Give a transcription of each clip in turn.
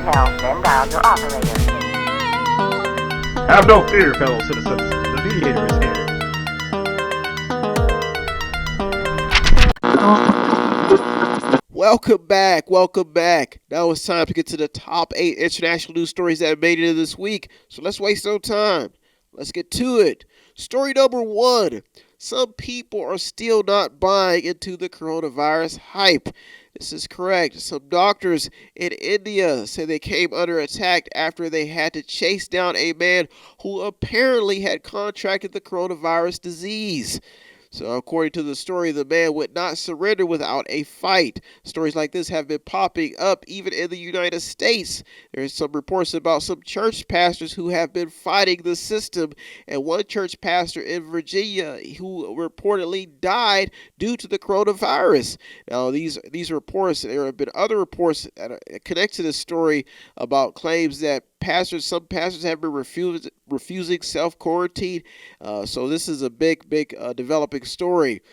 details, then dial your operator. Have no fear, fellow citizens. The Mediator is here. Welcome back. Now it's time to get to the top 8 international news stories that made it this week. So let's waste no time. Let's get to it. Story number 1. Some people are still not buying into the coronavirus hype. This is correct. Some doctors in India say they came under attack after they had to chase down a man who apparently had contracted the coronavirus disease. So according to the story, the man would not surrender without a fight. Stories like this have been popping up even in the United States. There's some reports about some church pastors who have been fighting the system, and one church pastor in Virginia who reportedly died due to the coronavirus. Now, these reports, there have been other reports that connect to this story about claims that some pastors have been refusing self-quarantine. So this is a big developing story.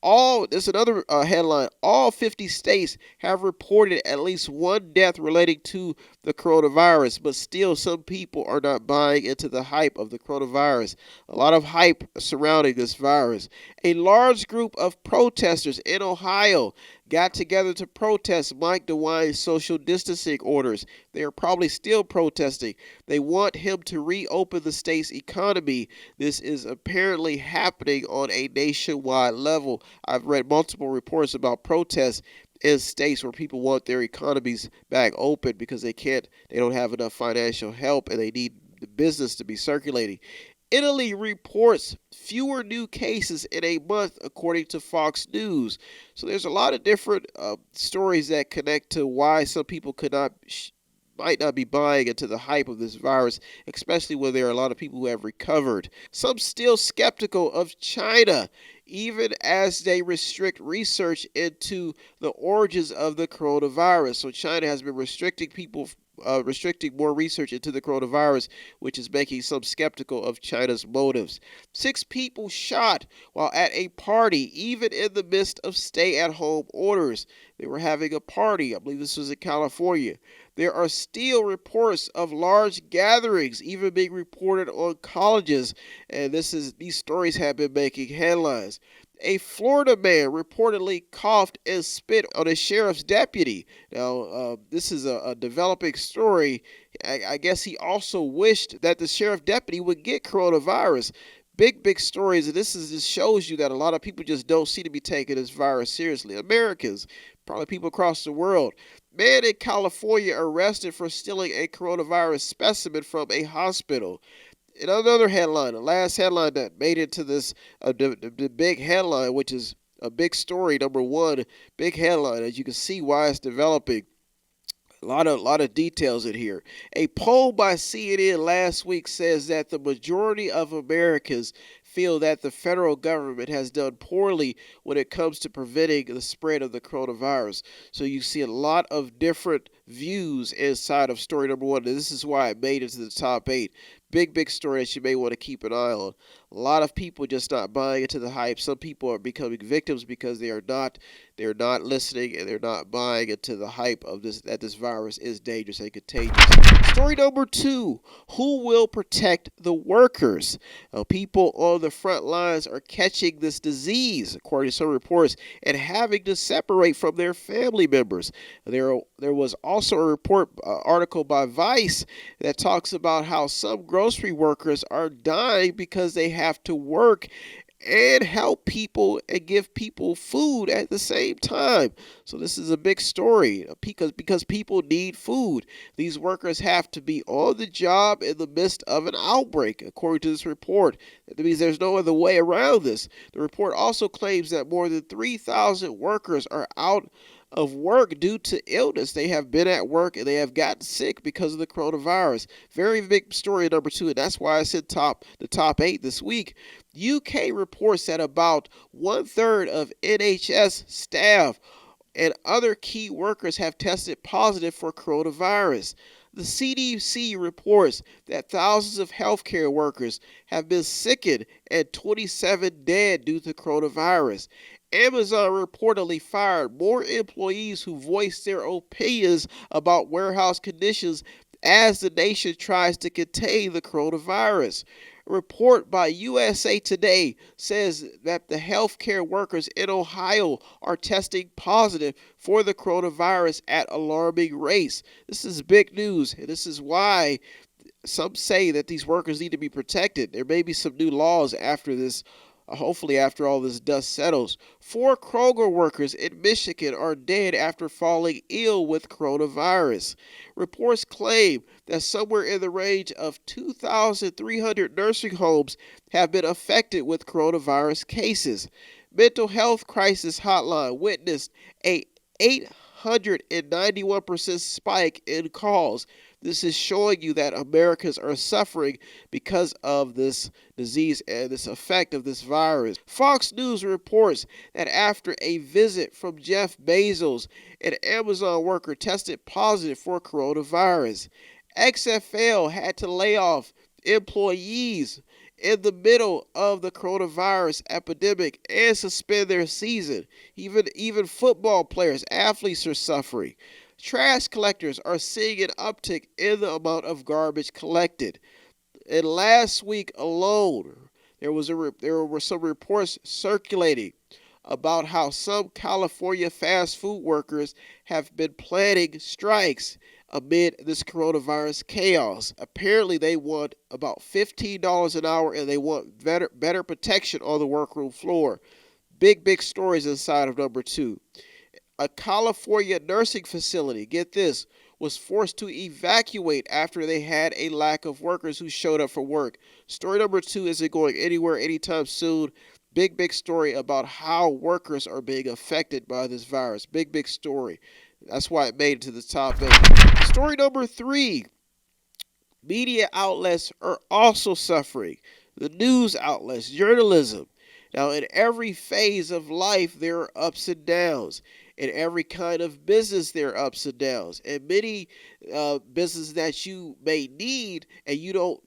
There's another headline. All 50 states have reported at least one death relating to the coronavirus, but still some people are not buying into the hype of the coronavirus. A lot of hype surrounding this virus. A large group of protesters in Ohio got together to protest Mike DeWine's social distancing orders. They are probably still protesting. They want him to reopen the state's economy. This is apparently happening on a nationwide level. I've read multiple reports about protests in states where people want their economies back open because they don't have enough financial help and they need the business to be circulating. Italy reports fewer new cases in a month, according to Fox News. So there's a lot of different stories that connect to why some people might not be buying into the hype of this virus, especially when there are a lot of people who have recovered. Some still skeptical of China, even as they restrict research into the origins of the coronavirus. So China has been restricting more research into the coronavirus, which is making some skeptical of China's motives. 6 people shot while at a party, even in the midst of stay-at-home orders. They were having a party. I believe this was in California. There are still reports of large gatherings even being reported on colleges, and these stories have been making headlines. A Florida man reportedly coughed and spit on a sheriff's deputy. Now, this is a developing story. I guess he also wished that the sheriff deputy would get coronavirus. Big stories, and this shows you that a lot of people just don't seem to be taking this virus seriously. Americans, probably people across the world. Man in California arrested for stealing a coronavirus specimen from a hospital. In another headline, the last headline that made it to this, the big headline, which is a big story, number 1, big headline, as you can see why it's developing. A lot of details in here. A poll by CNN last week says that the majority of Americans feel that the federal government has done poorly when it comes to preventing the spread of the coronavirus. So you see a lot of different views inside of story number 1, and this is why it made it to the top 8. Big story that you may want to keep an eye on. A lot of people just not buying into the hype. Some people are becoming victims because they're not listening and they're not buying into the hype of that this virus is dangerous and contagious. Story number 2, who will protect the workers? People on the front lines are catching this disease, according to some reports, and having to separate from their family members. There was also a article by Vice that talks about how some grocery workers are dying because they have to work and help people and give people food at the same time. So this is a big story because people need food. These workers have to be on the job in the midst of an outbreak, according to this report. That means there's no other way around this. The report also claims that more than 3,000 workers are out of work due to illness. They have been at work and they have gotten sick because of the coronavirus. Very big story number 2, and that's why I said the top 8 this week. UK reports that about 1/3 of NHS staff and other key workers have tested positive for coronavirus. The CDC reports that thousands of healthcare workers have been sickened and 27 dead due to coronavirus. Amazon reportedly fired more employees who voiced their opinions about warehouse conditions as the nation tries to contain the coronavirus. A report by USA Today says that the healthcare workers in Ohio are testing positive for the coronavirus at alarming rates. This is big news, and this is why some say that these workers need to be protected. There may be some new laws after this, hopefully after all this dust settles. 4 Kroger workers in Michigan are dead after falling ill with coronavirus. Reports claim that somewhere in the range of 2,300 nursing homes have been affected with coronavirus cases. Mental health crisis hotline witnessed a 891% spike in calls. This is showing you that Americans are suffering because of this disease and this effect of this virus. Fox News reports that after a visit from Jeff Bezos, an Amazon worker tested positive for coronavirus. XFL had to lay off employees in the middle of the coronavirus epidemic and suspend their season. Even football players, athletes are suffering. Trash collectors are seeing an uptick in the amount of garbage collected. And last week alone, there were some reports circulating about how some California fast food workers have been planning strikes amid this coronavirus chaos. Apparently, they want about $15 an hour and they want better protection on the workroom floor. Big stories inside of number 2. A California nursing facility, get this, was forced to evacuate after they had a lack of workers who showed up for work. Story number 2 isn't going anywhere anytime soon. Big story about how workers are being affected by this virus. Big story. That's why it made it to the top 8. Story number 3. Media outlets are also suffering. The news outlets, journalism. Now, in every phase of life, there are ups and downs. In every kind of business, there are ups and downs. And many businesses that you may need and you don't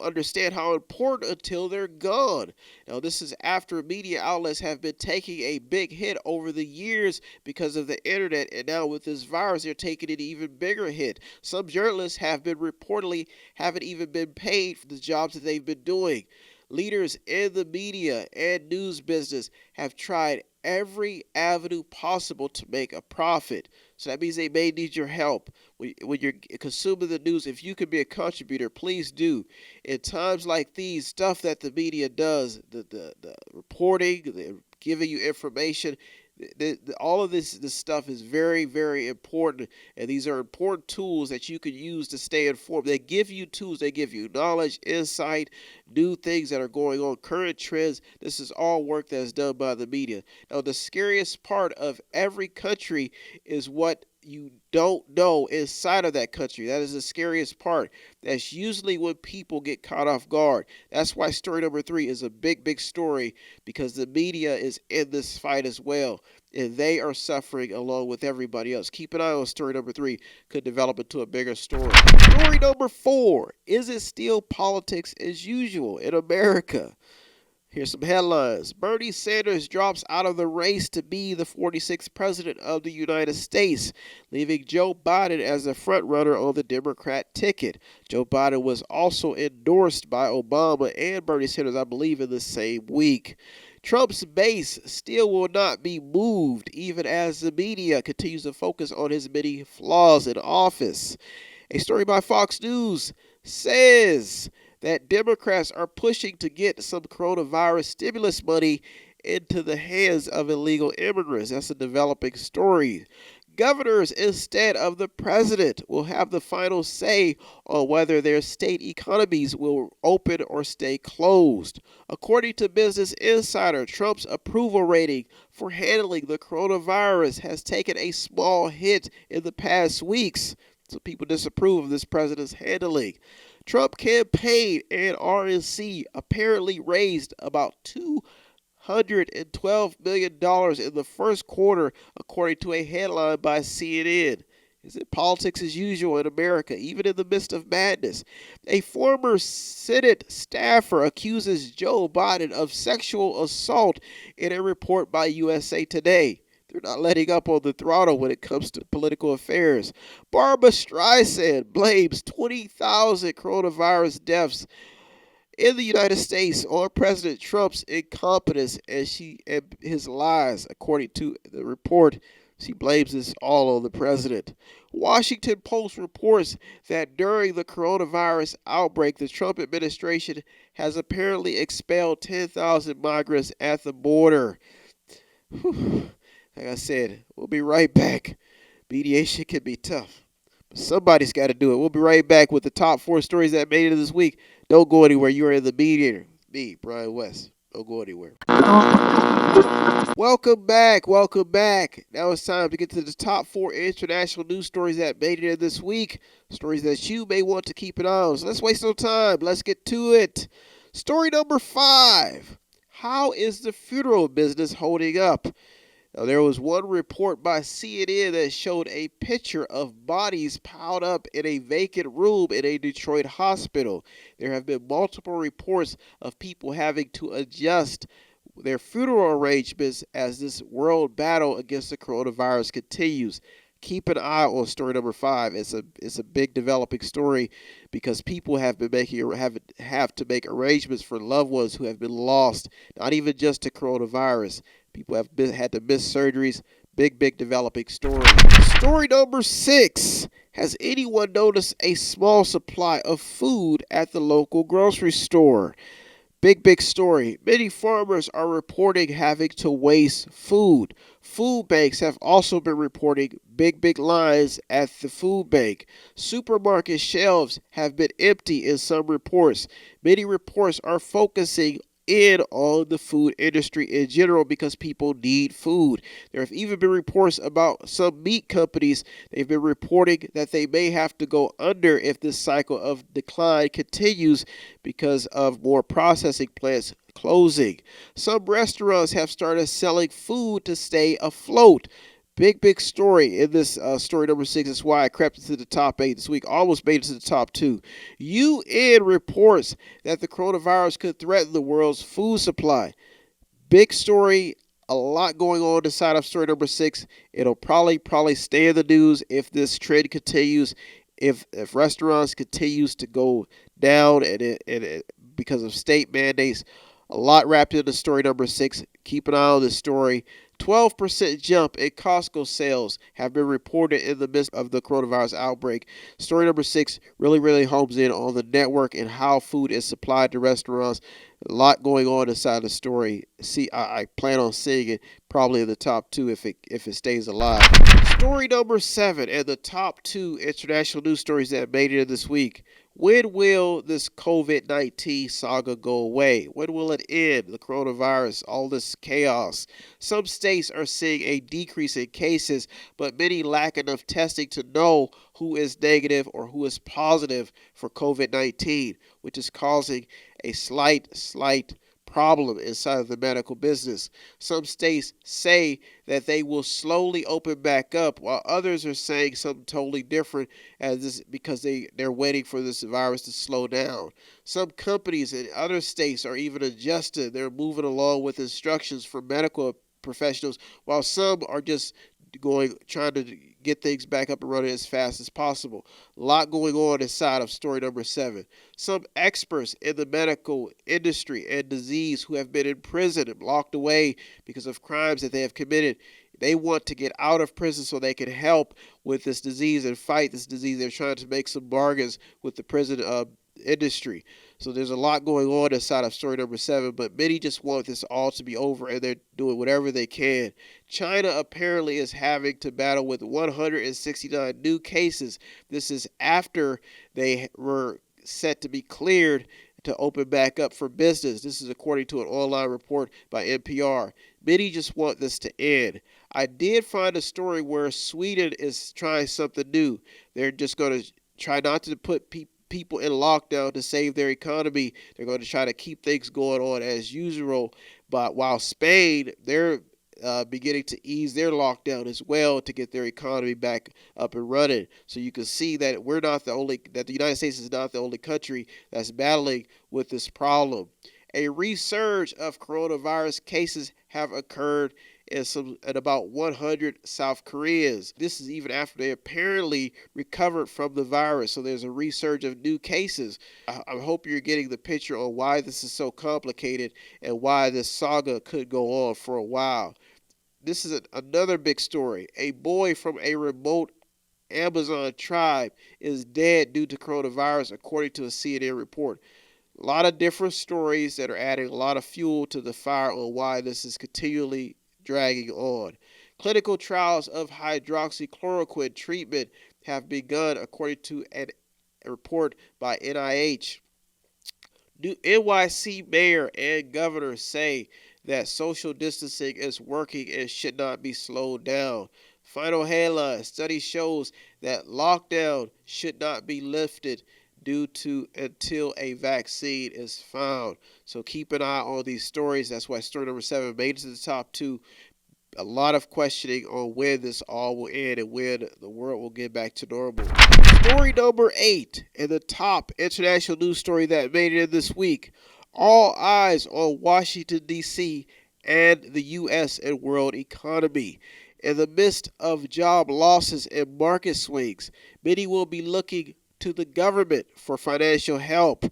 understand how important until they're gone. Now, this is after media outlets have been taking a big hit over the years because of the internet, and now with this virus, they're taking an even bigger hit. Some journalists have been reportedly haven't even been paid for the jobs that they've been doing. Leaders in the media and news business have tried every avenue possible to make a profit. So that means they may need your help. When you're consuming the news, if you can be a contributor, please do. In times like these, stuff that the media does, the reporting, the giving you information, all of this stuff is very important, and these are important tools that you can use to stay informed. They give you tools, they give you knowledge, insight, new things that are going on, current trends. This is all work that is done by the media. Now, the scariest part of every country is what you don't know inside of that country. That is the scariest part. That's usually when people get caught off guard. That's why story number 3 is a big story, because the media is in this fight as well, and they are suffering along with everybody else. Keep an eye on story number 3. Could develop into a bigger story. Story number 4. Is it still politics as usual in America? Here's some headlines. Bernie Sanders drops out of the race to be the 46th president of the United States, leaving Joe Biden as the frontrunner on the Democrat ticket. Joe Biden was also endorsed by Obama and Bernie Sanders, I believe, in the same week. Trump's base still will not be moved, even as the media continues to focus on his many flaws in office. A story by Fox News says that Democrats are pushing to get some coronavirus stimulus money into the hands of illegal immigrants. That's a developing story. Governors, instead of the president, will have the final say on whether their state economies will open or stay closed. According to Business Insider, Trump's approval rating for handling the coronavirus has taken a small hit in the past weeks. So people disapprove of this president's handling. Trump campaign and RNC apparently raised about $212 million in the first quarter, according to a headline by CNN. Is it politics as usual in America, even in the midst of madness? A former Senate staffer accuses Joe Biden of sexual assault in a report by USA Today. They're not letting up on the throttle when it comes to political affairs. Barbara Streisand blames 20,000 coronavirus deaths in the United States on President Trump's incompetence and his lies. According to the report, she blames this all on the president. Washington Post reports that during the coronavirus outbreak, the Trump administration has apparently expelled 10,000 migrants at the border. Whew. Like I said, we'll be right back. Mediation can be tough, but somebody's got to do it. We'll be right back with the top 4 stories that made it this week. Don't go anywhere. You are in the Mediator. Me, Brian West. Don't go anywhere. Welcome back. Welcome back. Now it's time to get to the top 4 international news stories that made it this week. Stories that you may want to keep an eye on. So let's waste no time. Let's get to it. Story number 5. How is the funeral business holding up? Now, there was one report by CNN that showed a picture of bodies piled up in a vacant room in a Detroit hospital. There have been multiple reports of people having to adjust their funeral arrangements as this world battle against the coronavirus continues. Keep an eye on story number 5. It's a big developing story because people have to make arrangements for loved ones who have been lost, not even just to coronavirus. People have had to miss surgeries. Big developing story. Story number 6. Has anyone noticed a small supply of food at the local grocery store? Big story. Many farmers are reporting having to waste food. Food banks have also been reporting big lines at the food bank. Supermarket shelves have been empty in some reports. Many reports are focusing in on the food industry in general because people need food. There have even been reports about some meat companies. They've been reporting that they may have to go under if this cycle of decline continues because of more processing plants closing. Some restaurants have started selling food to stay afloat. Big story in this story number 6. That's why I crept into the top 8 this week. Almost made it to the top 2. UN reports that the coronavirus could threaten the world's food supply. Big story. A lot going on inside of story number 6. It'll probably stay in the news if this trend continues. If restaurants continues to go down and because of state mandates. A lot wrapped into story number 6. Keep an eye on this story. 12% jump in Costco sales have been reported in the midst of the coronavirus outbreak. Story number 6 really homes in on the network and how food is supplied to restaurants. A lot going on inside the story. I plan on seeing it probably in the top 2 if it stays alive. Story number 7 and the top 2 international news stories that made it this week. When will this COVID-19 saga go away? When will it end? The coronavirus, all this chaos. Some states are seeing a decrease in cases, but many lack enough testing to know who is negative or who is positive for COVID-19, which is causing a slight problem inside of the medical business. Some states say that they will slowly open back up, while others are saying something totally different because they're waiting for this virus to slow down. Some companies in other states are even adjusting. They're moving along with instructions for medical professionals, while some are just trying to get things back up and running as fast as possible. A lot going on inside of story number 7. Some experts in the medical industry and disease who have been in prison and locked away because of crimes that they have committed, they want to get out of prison so they can help with this disease and fight this disease. They're trying to make some bargains with the prison industry. So there's a lot going on inside of story number 7, but many just want this all to be over and they're doing whatever they can. China apparently is having to battle with 169 new cases. This is after they were set to be cleared to open back up for business. This is according to an online report by NPR. Many just want this to end. I did find a story where Sweden is trying something new. They're just going to try not to put people in lockdown to save their economy. They're going to try to keep things going on as usual. But while Spain, they're beginning to ease their lockdown as well to get their economy back up and running. So you can see that that the United States is not the only country that's battling with this problem. A resurge of coronavirus cases have occurred in about 100 South Koreans. This is even after they apparently recovered from the virus. So there's a resurge of new cases. I hope you're getting the picture on why this is so complicated and why this saga could go on for a while. This is another big story. A boy from a remote Amazon tribe is dead due to coronavirus, according to a CNN report. A lot of different stories that are adding a lot of fuel to the fire on why this is continually dragging on. Clinical trials of hydroxychloroquine treatment have begun, according to a report by NIH. New NYC mayor and governor say that social distancing is working and should not be slowed down. Final headline: study shows that lockdown should not be lifted until a vaccine is found. So keep an eye on these stories. That's why story number 7 made it to the top 2. A lot of questioning on when this all will end and when the world will get back to normal. Story number 8 and the top international news story that made it in this week. All eyes on Washington, D.C. and the U.S. and world economy. In the midst of job losses and market swings, many will be looking to the government for financial help.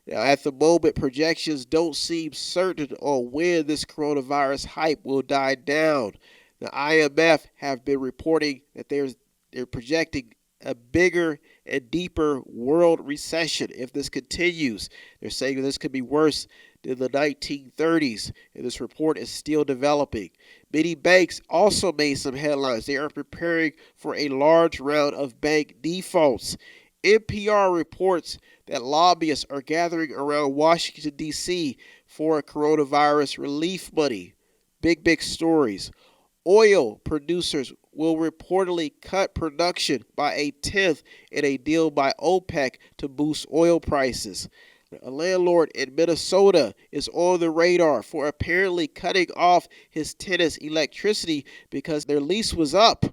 Now, at the moment, projections don't seem certain on when this coronavirus hype will die down. The IMF have been reporting that they're projecting a bigger and deeper world recession if this continues. They're saying that this could be worse than the 1930s, and this report is still developing. Many banks also made some headlines. They are preparing for a large round of bank defaults. NPR reports that lobbyists are gathering around Washington, D.C. for coronavirus relief money. Big stories. Oil producers will reportedly cut production by 1/10 in a deal by OPEC to boost oil prices. A landlord in Minnesota is on the radar for apparently cutting off his tenants' electricity because their lease was up,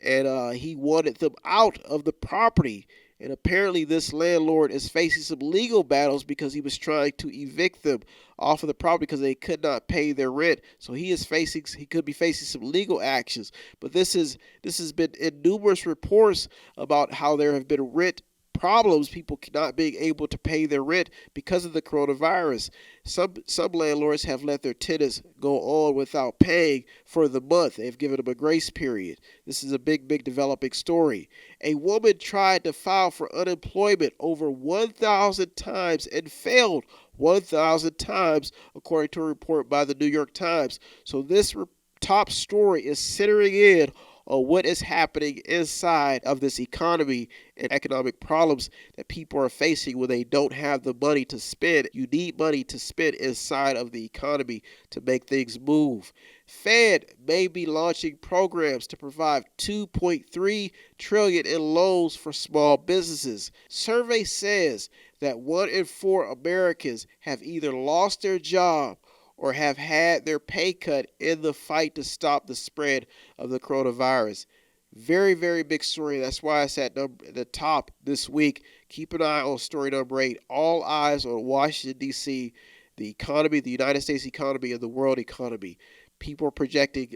and he wanted them out of the property. And apparently this landlord is facing some legal battles because he was trying to evict them off of the property because they could not pay their rent. So he could be facing some legal actions. But this has been in numerous reports about how there have been rent problems, people not being able to pay their rent because of the coronavirus. Some landlords have let their tenants go on without paying for the month. They've given them a grace period. This is a big developing story. A woman tried to file for unemployment over 1,000 times and failed 1,000 times, according to a report by the New York Times. So this top story is centering in on what is happening inside of this economy and economic problems that people are facing when they don't have the money to spend. You need money to spend inside of the economy to make things move. Fed may be launching programs to provide $2.3 trillion in loans for small businesses. Survey says that 1 in 4 Americans have either lost their job or have had their pay cut in the fight to stop the spread of the coronavirus. Very big story. That's why it's at the top this week. Keep an eye on story number 8. All eyes on Washington, D.C., the economy, the United States economy, and the world economy. People are projecting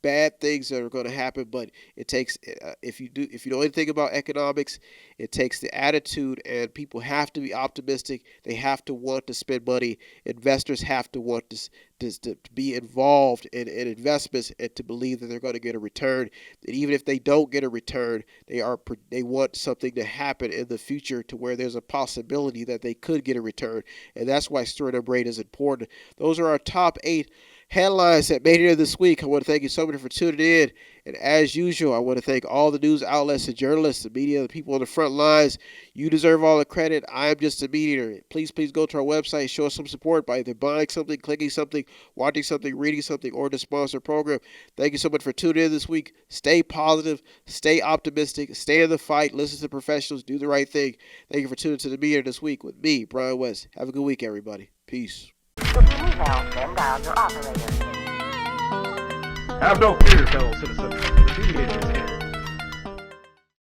bad things that are going to happen, but it takes if you know anything about economics, it takes the attitude, and people have to be optimistic. They have to want to spend money. Investors have to want to be involved in investments and to believe that they're going to get a return. And even if they don't get a return, they want something to happen in the future to where there's a possibility that they could get a return, and that's why story number 8 is important. Those are our top 8 headlines that made it this week. I want to thank you so much for tuning in. And as usual, I want to thank all the news outlets, the journalists, the media, the people on the front lines. You deserve all the credit. I am just a mediator. Please go to our website. Show us some support by either buying something, clicking something, watching something, reading something, or to sponsor a program. Thank you so much for tuning in this week. Stay positive. Stay optimistic. Stay in the fight. Listen to professionals. Do the right thing. Thank you for tuning to the Mediator this week with me, Brian West. Have a good week, everybody. Peace. If you need help, then dial your operator. Have no fear, fellow citizens. The Mediator is here.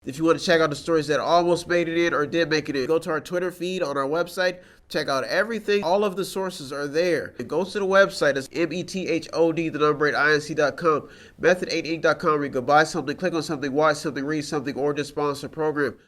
If you want to check out the stories that almost made it in or did make it in, go to our Twitter feed on our website. Check out everything. All of the sources are there. It goes to the website. It's method8inc.com, method8inc.com, where you can buy something, click on something, watch something, read something, or just sponsor a program.